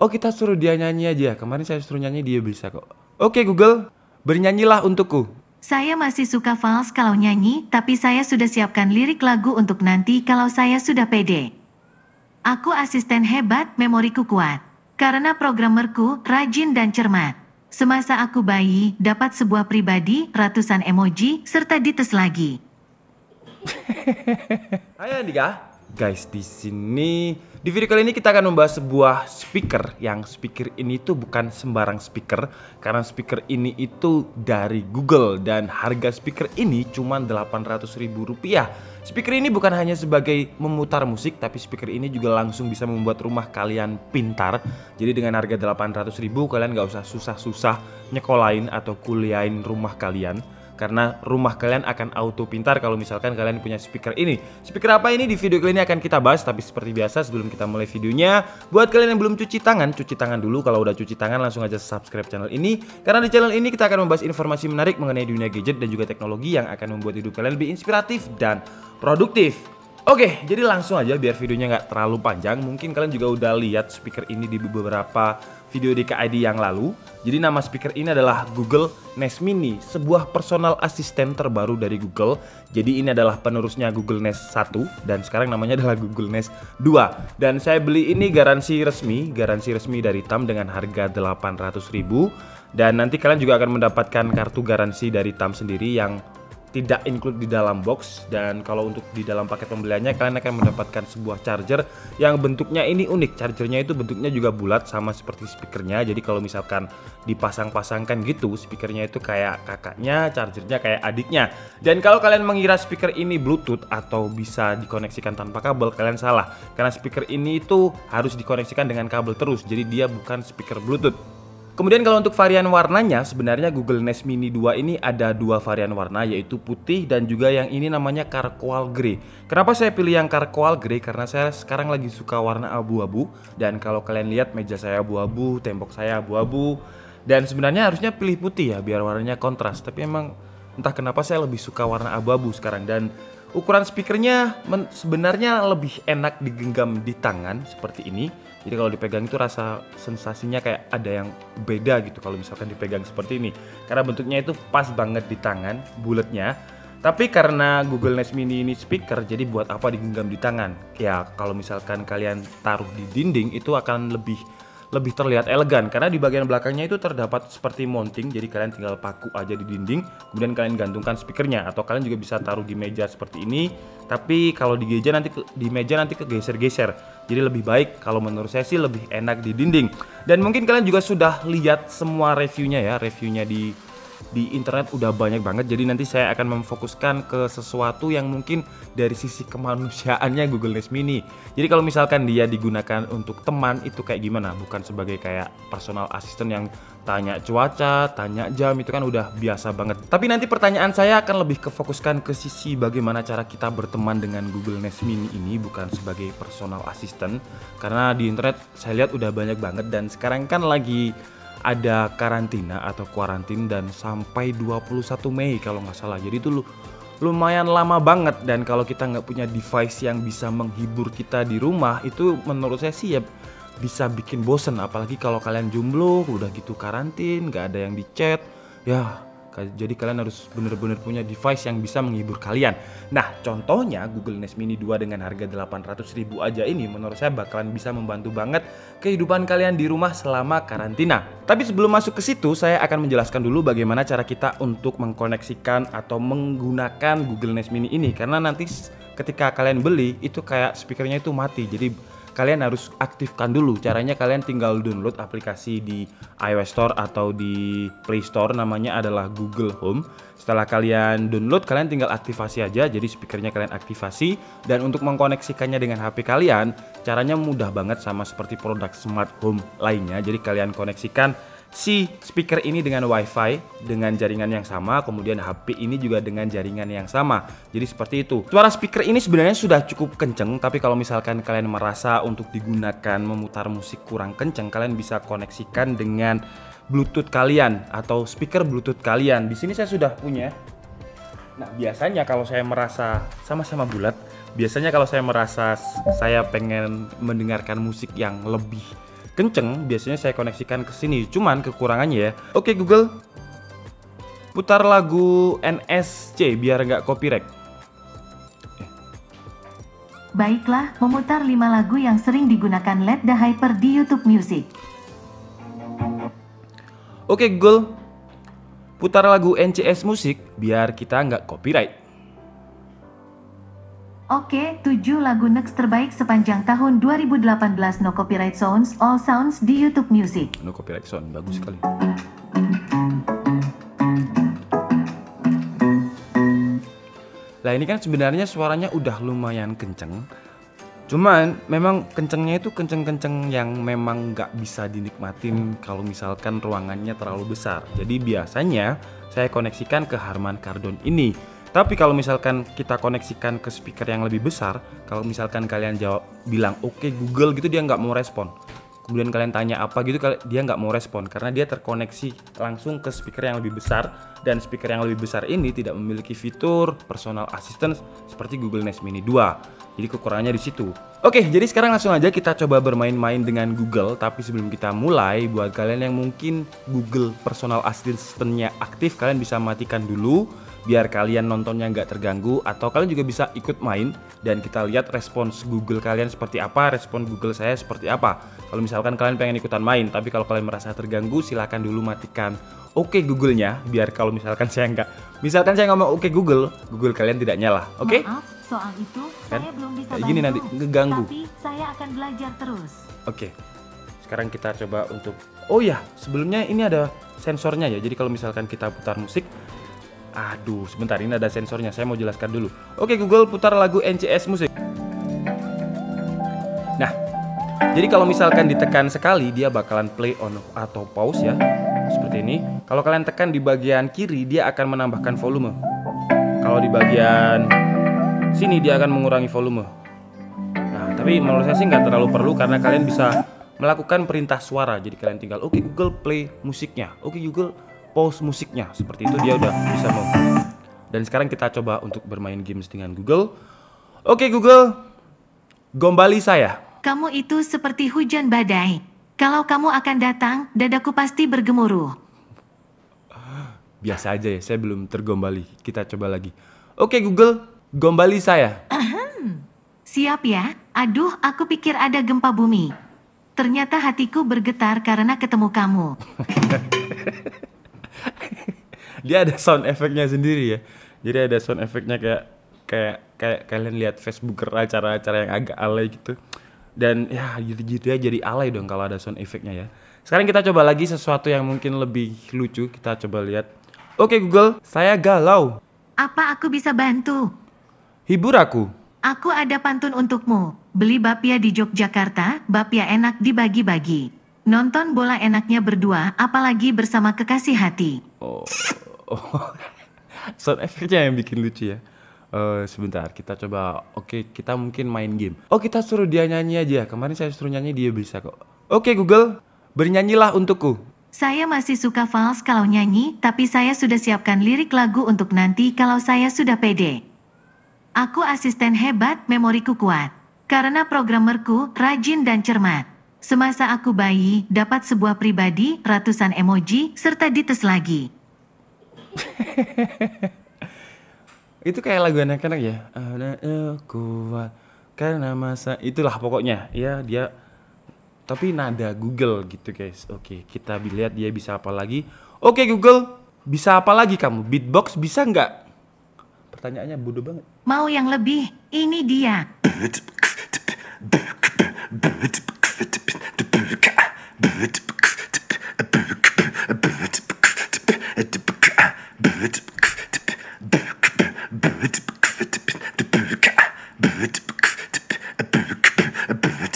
Oh, kita suruh dia nyanyi aja. Kemarin saya suruh nyanyi, dia bisa kok. Oke Google, bernyanyilah untukku. Saya masih suka fals kalau nyanyi, tapi saya sudah siapkan lirik lagu untuk nanti kalau saya sudah pede. Aku asisten hebat, memoriku kuat. Karena programmerku rajin dan cermat. Semasa aku bayi, dapat sebuah pribadi, ratusan emoji, serta dites lagi. Hai Andika. Guys, di video kali ini kita akan membahas sebuah speaker. Yang speaker ini tuh bukan sembarang speaker, karena speaker ini itu dari Google dan harga speaker ini cuma Rp800.000. Speaker ini bukan hanya sebagai memutar musik, tapi speaker ini juga langsung bisa membuat rumah kalian pintar. Jadi dengan harga 800.000 kalian gak usah susah-susah nyekolahin atau kuliahin rumah kalian, karena rumah kalian akan auto pintar kalau misalkan kalian punya speaker ini. Speaker apa ini di video kali ini akan kita bahas, tapi seperti biasa sebelum kita mulai videonya, buat kalian yang belum cuci tangan dulu. Kalau udah cuci tangan langsung aja subscribe channel ini, karena di channel ini kita akan membahas informasi menarik mengenai dunia gadget dan juga teknologi yang akan membuat hidup kalian lebih inspiratif dan produktif. Oke, jadi langsung aja biar videonya nggak terlalu panjang. Mungkin kalian juga udah lihat speaker ini di beberapa video DKID yang lalu. Jadi nama speaker ini adalah Google Nest Mini, sebuah personal assistant terbaru dari Google. Jadi ini adalah penerusnya Google Nest 1 dan sekarang namanya adalah Google Nest 2. Dan saya beli ini garansi resmi dari TAM dengan harga 800.000. Dan nanti kalian juga akan mendapatkan kartu garansi dari TAM sendiri yang tidak include di dalam box. Dan kalau untuk di dalam paket pembeliannya kalian akan mendapatkan sebuah charger yang bentuknya ini unik. Chargernya itu bentuknya juga bulat sama seperti speakernya. Jadi kalau misalkan dipasang-pasangkan gitu, speakernya itu kayak kakaknya, chargernya kayak adiknya. Dan kalau kalian mengira speaker ini Bluetooth atau bisa dikoneksikan tanpa kabel, kalian salah. Karena speaker ini itu harus dikoneksikan dengan kabel terus. Jadi dia bukan speaker Bluetooth. Kemudian kalau untuk varian warnanya, sebenarnya Google Nest Mini 2 ini ada dua varian warna, yaitu putih dan juga yang ini namanya charcoal grey. Kenapa saya pilih yang charcoal grey? Karena saya sekarang lagi suka warna abu-abu. Dan kalau kalian lihat meja saya abu-abu, tembok saya abu-abu. Dan sebenarnya harusnya pilih putih ya, biar warnanya kontras. Tapi emang entah kenapa saya lebih suka warna abu-abu sekarang. Dan ukuran speakernya sebenarnya lebih enak digenggam di tangan seperti ini. Jadi kalau dipegang itu rasa sensasinya kayak ada yang beda gitu kalau misalkan dipegang seperti ini. Karena bentuknya itu pas banget di tangan, bulatnya. Tapi karena Google Nest Mini ini speaker, jadi buat apa digenggam di tangan? Ya kalau misalkan kalian taruh di dinding itu akan lebih terlihat elegan, karena di bagian belakangnya itu terdapat seperti mounting. Jadi kalian tinggal paku aja di dinding, kemudian kalian gantungkan speakernya, atau kalian juga bisa taruh di meja seperti ini. Tapi kalau di meja nanti kegeser-geser. Jadi lebih baik kalau menurut saya sih lebih enak di dinding. Dan mungkin kalian juga sudah lihat semua reviewnya ya, reviewnya di internet udah banyak banget. Jadi nanti saya akan memfokuskan ke sesuatu yang mungkin dari sisi kemanusiaannya Google Nest Mini. Jadi kalau misalkan dia digunakan untuk teman itu kayak gimana, bukan sebagai kayak personal assistant yang tanya cuaca, tanya jam, itu kan udah biasa banget. Tapi nanti pertanyaan saya akan lebih kefokuskan ke sisi bagaimana cara kita berteman dengan Google Nest Mini ini, bukan sebagai personal assistant. Karena di internet saya lihat udah banyak banget, dan sekarang kan lagi ada karantina atau kuarantin dan sampai 21 Mei kalau nggak salah. Jadi itu lumayan lama banget, dan kalau kita nggak punya device yang bisa menghibur kita di rumah, itu menurut saya sih ya bisa bikin bosen. Apalagi kalau kalian jomblo, udah gitu karantin, nggak ada yang di chat ya. Jadi kalian harus bener-bener punya device yang bisa menghibur kalian. Nah contohnya Google Nest Mini 2 dengan harga 800.000 aja ini menurut saya bakalan bisa membantu banget kehidupan kalian di rumah selama karantina. Tapi sebelum masuk ke situ, saya akan menjelaskan dulu bagaimana cara kita untuk mengkoneksikan atau menggunakan Google Nest Mini ini. Karena nanti ketika kalian beli itu kayak speakernya itu mati. Jadi kalian harus aktifkan dulu. Caranya kalian tinggal download aplikasi di iOS Store atau di Play Store, namanya adalah Google Home. Setelah kalian download, kalian tinggal aktifasi aja. Jadi speakernya kalian aktifasi, dan untuk mengkoneksikannya dengan HP kalian, caranya mudah banget sama seperti produk smart home lainnya. Jadi kalian koneksikan si speaker ini dengan WiFi dengan jaringan yang sama, kemudian HP ini juga dengan jaringan yang sama. Jadi seperti itu. Suara speaker ini sebenarnya sudah cukup kenceng, tapi kalau misalkan kalian merasa untuk digunakan memutar musik kurang kenceng, kalian bisa koneksikan dengan Bluetooth kalian atau speaker Bluetooth kalian. Di sini saya sudah punya. Nah, biasanya kalau saya merasa sama-sama bulat, biasanya kalau saya merasa saya pengen mendengarkan musik yang lebih kenceng, biasanya saya koneksikan ke sini. Cuman kekurangannya ya. Oke Google, putar lagu NSC biar nggak copyright. Baiklah, memutar 5 lagu yang sering digunakan Let the Hyper di YouTube Music. Oke Google, putar lagu NCS Musik biar kita nggak copyright. Oke, 7 lagu next terbaik sepanjang tahun 2018 no copyright sounds, all sounds di YouTube Music. No copyright sound, bagus sekali. Lah ini kan sebenarnya suaranya udah lumayan kenceng. Cuman memang kencengnya itu kenceng-kenceng yang memang nggak bisa dinikmatin kalau misalkan ruangannya terlalu besar. Jadi biasanya saya koneksikan ke Harman Kardon ini. Tapi kalau misalkan kita koneksikan ke speaker yang lebih besar, kalau misalkan kalian bilang oke Google gitu, dia nggak mau respon. Kemudian kalian tanya apa gitu, dia nggak mau respon karena dia terkoneksi langsung ke speaker yang lebih besar, dan speaker yang lebih besar ini tidak memiliki fitur personal assistant seperti Google Nest Mini 2. Jadi kekurangannya di situ. Oke, jadi sekarang langsung aja kita coba bermain-main dengan Google. Tapi sebelum kita mulai, buat kalian yang mungkin Google personal assistant-nya aktif, kalian bisa matikan dulu biar kalian nontonnya nggak terganggu, atau kalian juga bisa ikut main dan kita lihat respons Google kalian seperti apa, respon Google saya seperti apa. Kalau misalkan kalian pengen ikutan main, tapi kalau kalian merasa terganggu, silahkan dulu matikan oke Google-nya, biar kalau misalkan saya ngomong oke Google kalian tidak nyala. Oke? Maaf, soal itu Kan? saya belum bisa Kayak gini bantu, nanti ngeganggu. tapi saya akan belajar terus. Oke. Sekarang kita coba untuk, oh ya, sebelumnya ini ada sensornya ya. Jadi kalau misalkan kita putar musik, aduh, sebentar, ini ada sensornya. Saya mau jelaskan dulu. Oke, Google, putar lagu NCS Musik. Nah, jadi kalau misalkan ditekan sekali, dia bakalan play on atau pause ya. Seperti ini. Kalau kalian tekan di bagian kiri, dia akan menambahkan volume. Kalau di bagian sini, dia akan mengurangi volume. Nah, tapi menurut saya sih nggak terlalu perlu karena kalian bisa melakukan perintah suara. Jadi kalian tinggal, oke Google, play musiknya. Oke Google, pause musiknya. Seperti itu dia udah bisa mau. Dan sekarang kita coba untuk bermain games dengan Google. Oke Google, gombali saya. Kamu itu seperti hujan badai. Kalau kamu akan datang, dadaku pasti bergemuruh. Biasa aja ya, saya belum tergombali. Kita coba lagi. Oke Google, gombali saya. Siap ya? Aduh, aku pikir ada gempa bumi. Ternyata hatiku bergetar karena ketemu kamu. Dia ada sound efeknya sendiri ya. Jadi ada sound efeknya kayak kalian lihat Facebooker acara-acara yang agak alay gitu. Dan ya gitu jadi alay dong kalau ada sound efeknya ya. Sekarang kita coba lagi sesuatu yang mungkin lebih lucu. Kita coba lihat. Oke Google, saya galau. Apa aku bisa bantu? Hibur aku. Aku ada pantun untukmu. Beli bapia di Yogyakarta, bapia enak dibagi-bagi. Nonton bola enaknya berdua, apalagi bersama kekasih hati. Oh. Sound efeknya yang bikin lucu ya. Sebentar, kita coba. Oke, kita mungkin main game. Oh, kita suruh dia nyanyi aja. Kemarin saya suruh nyanyi, dia bisa kok. Oke Google, bernyanyilah untukku. Saya masih suka fals kalau nyanyi, tapi saya sudah siapkan lirik lagu untuk nanti kalau saya sudah pede. Aku asisten hebat, memoriku kuat. Karena programmerku rajin dan cermat. Semasa aku bayi, dapat sebuah pribadi, ratusan emoji, serta dites lagi. Itu kayak lagu anak-anak ya. Kuat karena masa, itulah pokoknya. Ya dia, tapi nada Google gitu guys. Oke, kita lihat dia bisa apa lagi. Oke Google, bisa apa lagi kamu? Beatbox bisa nggak? Pertanyaannya bodoh banget. Mau yang lebih? Ini dia.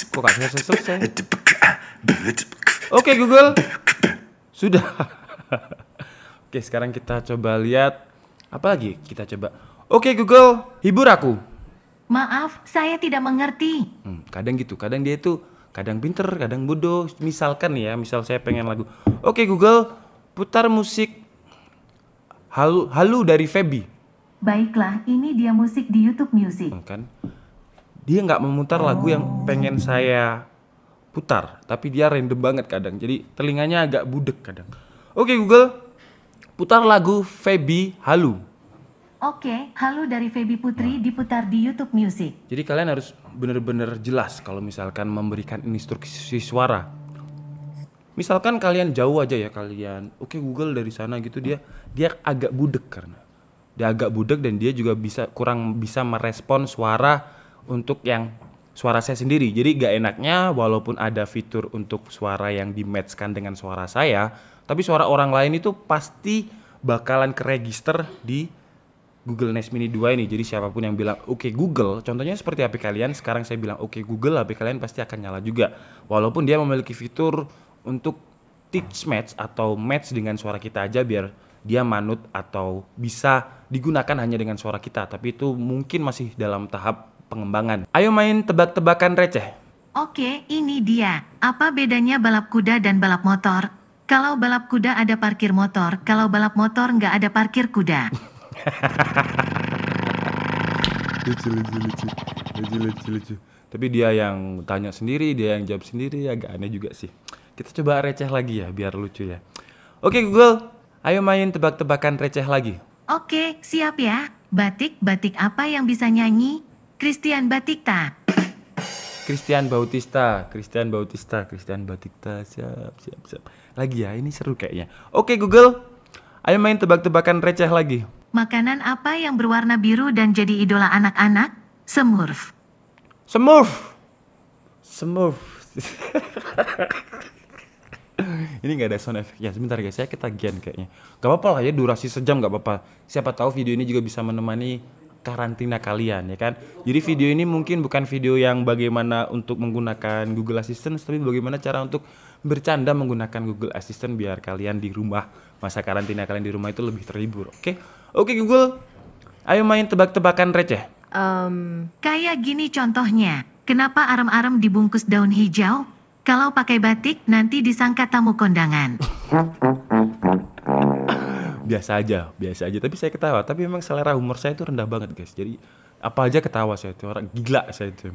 Kok gak selesai? Oke Google, sudah. Oke, sekarang kita coba lihat apa lagi? Kita coba. Oke Google, hibur aku. Maaf, saya tidak mengerti. Kadang gitu, kadang dia itu kadang pinter, kadang bodoh. Misalkan ya, misal saya pengen lagu. Oke Google, putar musik Halu Halu dari Feby. Baiklah, ini dia musik di YouTube Music. Kan? Dia nggak memutar lagu yang pengen saya putar, tapi dia random banget kadang. Jadi telinganya agak budek kadang. Oke Google, putar lagu Feby Halu. Oke, Halu dari Feby Putri diputar di YouTube Music. Jadi kalian harus bener-bener jelas kalau misalkan memberikan instruksi suara. Misalkan kalian jauh aja ya kalian, oke Google dari sana gitu, dia agak budek karena dia agak budek dan dia juga kurang bisa merespon suara untuk yang suara saya sendiri. Jadi gak enaknya walaupun ada fitur untuk suara yang di-matchkan dengan suara saya, tapi suara orang lain itu pasti bakalan keregister di Google Nest Mini 2 ini. Jadi siapapun yang bilang oke Google, contohnya seperti HP kalian, sekarang saya bilang oke Google, HP kalian pasti akan nyala juga. Walaupun dia memiliki fitur untuk teach match atau match dengan suara kita aja biar dia manut atau bisa digunakan hanya dengan suara kita. Tapi itu mungkin masih dalam tahap pengembangan. Ayo main tebak-tebakan receh. Oke, ini dia. Apa bedanya balap kuda dan balap motor? Kalau balap kuda ada parkir motor, kalau balap motor nggak ada parkir kuda. Lucu. Tapi dia yang tanya sendiri, dia yang jawab sendiri, agak aneh juga sih. Kita coba receh lagi ya, biar lucu ya. Oke Google, ayo main tebak-tebakan receh lagi. Oke, siap ya. Batik apa yang bisa nyanyi? Christian Batikta. Christian Bautista, siap. Lagi ya, ini seru kayaknya. Oke Google, ayo main tebak-tebakan receh lagi. Makanan apa yang berwarna biru dan jadi idola anak-anak? Smurf. Ini nggak ada sound effect ya, sebentar guys, saya ketagihan kayaknya. Gak apa-apa lah ya, durasi sejam gak apa-apa. Siapa tahu video ini juga bisa menemani karantina kalian ya kan. Jadi video ini mungkin bukan video yang bagaimana untuk menggunakan Google Assistant, tapi bagaimana cara untuk bercanda menggunakan Google Assistant biar kalian di rumah, masa karantina kalian di rumah itu lebih terhibur. Oke Google, ayo main tebak-tebakan receh. Kayak gini contohnya. Kenapa arem-arem dibungkus daun hijau? Kalau pakai batik nanti disangka tamu kondangan. Biasa aja, tapi saya ketawa. Tapi memang selera humor saya itu rendah banget guys. Jadi apa aja ketawa saya itu, orang gila saya itu.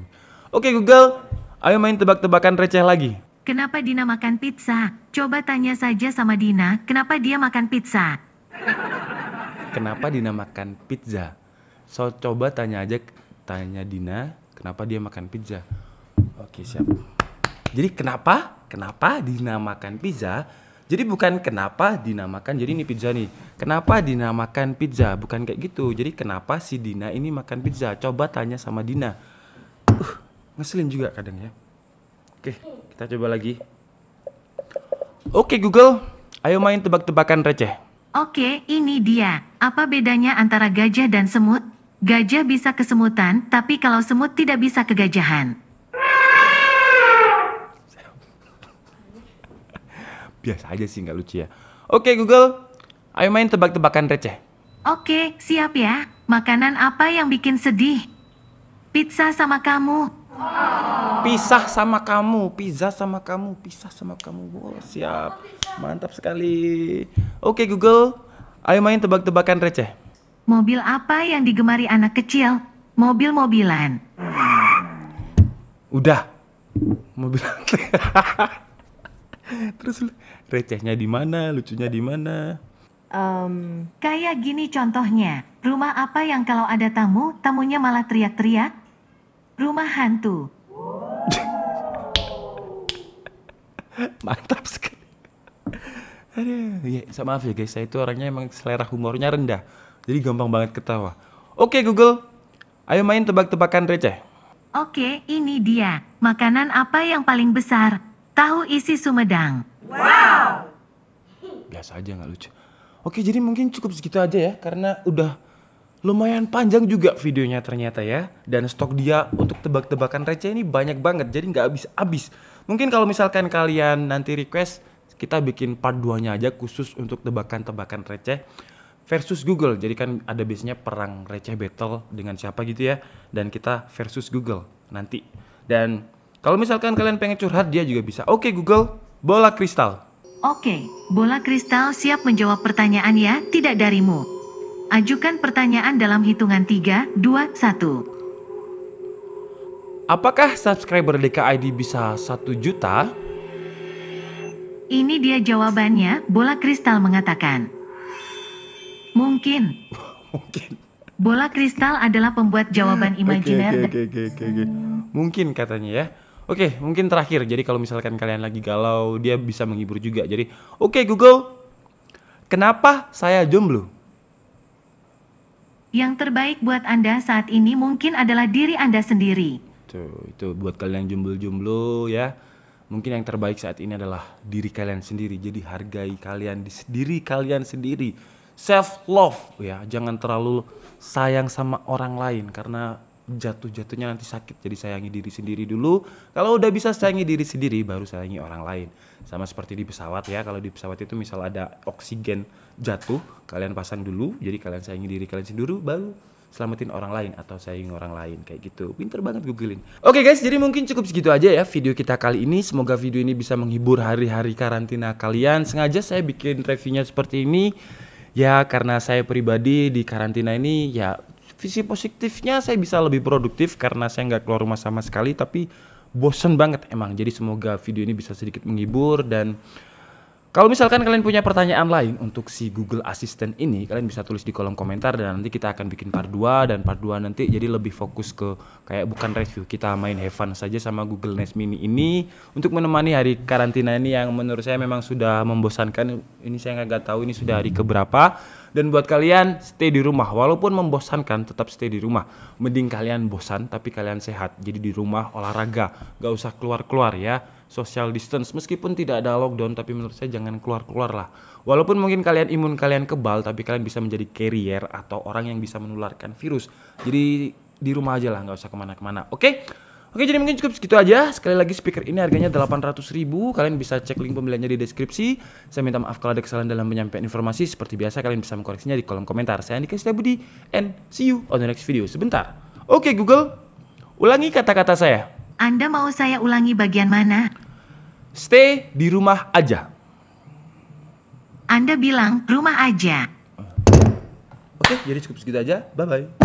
Oke Google, ayo main tebak-tebakan receh lagi. Kenapa Dina makan pizza? Coba tanya saja sama Dina, kenapa dia makan pizza? Kenapa Dina makan pizza? So coba tanya Dina, kenapa dia makan pizza? Oke siap. Jadi kenapa Dina makan pizza? Jadi bukan kenapa Dina makan, jadi ini pizza nih. Kenapa Dina makan pizza? Bukan kayak gitu. Jadi kenapa si Dina ini makan pizza? Coba tanya sama Dina. Ngeselin juga kadang ya. Oke, kita coba lagi. Oke Google, ayo main tebak-tebakan receh. Oke, ini dia. Apa bedanya antara gajah dan semut? Gajah bisa kesemutan, tapi kalau semut tidak bisa kegajahan. Biasa aja sih, nggak lucu ya. Oke Google, ayo main tebak-tebakan receh. Oke, siap ya. Makanan apa yang bikin sedih? Pizza sama kamu. Pisah sama kamu. Wow, siap. Mantap sekali. Oke Google, ayo main tebak-tebakan receh. Mobil apa yang digemari anak kecil? Mobil-mobilan. Udah. Mobil. Terus recehnya di mana? Lucunya di mana? Kayak gini contohnya. Rumah apa yang kalau ada tamu, tamunya malah teriak-teriak? Rumah hantu. Mantap sekali. Aduh, ya, maaf ya guys, saya itu orangnya emang selera humornya rendah. Jadi gampang banget ketawa. Oke Google, ayo main tebak-tebakan receh. Oke, ini dia. Makanan apa yang paling besar? Tahu isi Sumedang. Biasa aja, nggak lucu. Oke, jadi mungkin cukup segitu aja ya, karena udah lumayan panjang juga videonya ternyata ya. Dan stok dia untuk tebak-tebakan receh ini banyak banget, jadi nggak habis-habis. Mungkin kalau misalkan kalian nanti request, kita bikin part 2-nya aja khusus untuk tebakan-tebakan receh versus Google. Jadi kan ada biasanya perang receh battle dengan siapa gitu ya. Dan kita versus Google nanti. Dan kalau misalkan kalian pengen curhat, dia juga bisa. Oke Google, bola kristal. Oke, bola kristal siap menjawab pertanyaan ya, tidak darimu. Ajukan pertanyaan dalam hitungan 3, 2, 1. Apakah subscriber DKID bisa 1 juta? Ini dia jawabannya, bola kristal mengatakan. Mungkin. Mungkin. Bola kristal adalah pembuat jawaban imajiner. Oke. Mungkin katanya ya. Oke, mungkin terakhir. Jadi kalau misalkan kalian lagi galau, dia bisa menghibur juga. Jadi, oke Google, kenapa saya jomblo? Yang terbaik buat Anda saat ini mungkin adalah diri Anda sendiri. Tuh, itu buat kalian yang jomblo-jomblo ya. Mungkin yang terbaik saat ini adalah diri kalian sendiri. Jadi hargai kalian di diri kalian sendiri. Self love ya, jangan terlalu sayang sama orang lain karena jatuh-jatuhnya nanti sakit. Jadi sayangi diri sendiri dulu. Kalau udah bisa sayangi diri sendiri baru sayangi orang lain. Sama seperti di pesawat ya. Kalau di pesawat itu misal ada oksigen jatuh, kalian pasang dulu. Jadi kalian sayangi diri kalian sendiri baru selamatin orang lain atau sayangi orang lain kayak gitu. Pinter banget googling. Oke guys, jadi mungkin cukup segitu aja ya video kita kali ini. Semoga video ini bisa menghibur hari-hari karantina kalian. Sengaja saya bikin reviewnya seperti ini ya karena saya pribadi di karantina ini ya visi positifnya saya bisa lebih produktif karena saya nggak keluar rumah sama sekali, tapi bosen banget emang. Jadi semoga video ini bisa sedikit menghibur. Dan kalau misalkan kalian punya pertanyaan lain untuk si Google Assistant ini, kalian bisa tulis di kolom komentar dan nanti kita akan bikin part 2. Dan part 2 nanti jadi lebih fokus ke kayak bukan review, kita main have fun saja sama Google Nest Mini ini untuk menemani hari karantina ini yang menurut saya memang sudah membosankan. Ini saya nggak tahu ini sudah hari keberapa. Dan buat kalian stay di rumah, walaupun membosankan tetap stay di rumah. Mending kalian bosan tapi kalian sehat. Jadi di rumah olahraga, gak usah keluar-keluar ya. Social distance, meskipun tidak ada lockdown tapi menurut saya jangan keluar-keluar lah. Walaupun mungkin kalian imun kalian kebal tapi kalian bisa menjadi carrier atau orang yang bisa menularkan virus. Jadi di rumah aja lah, nggak usah kemana-kemana. Oke, jadi mungkin cukup segitu aja. Sekali lagi speaker ini harganya 800.000. Kalian bisa cek link pembeliannya di deskripsi. Saya minta maaf kalau ada kesalahan dalam penyampaian informasi. Seperti biasa kalian bisa mengkoreksinya di kolom komentar. Saya Andika Setiabudi and see you on the next video. Sebentar. Oke Google, ulangi kata-kata saya. Anda mau saya ulangi bagian mana? Stay di rumah aja. Anda bilang rumah aja. Oke, jadi cukup segitu aja. Bye-bye.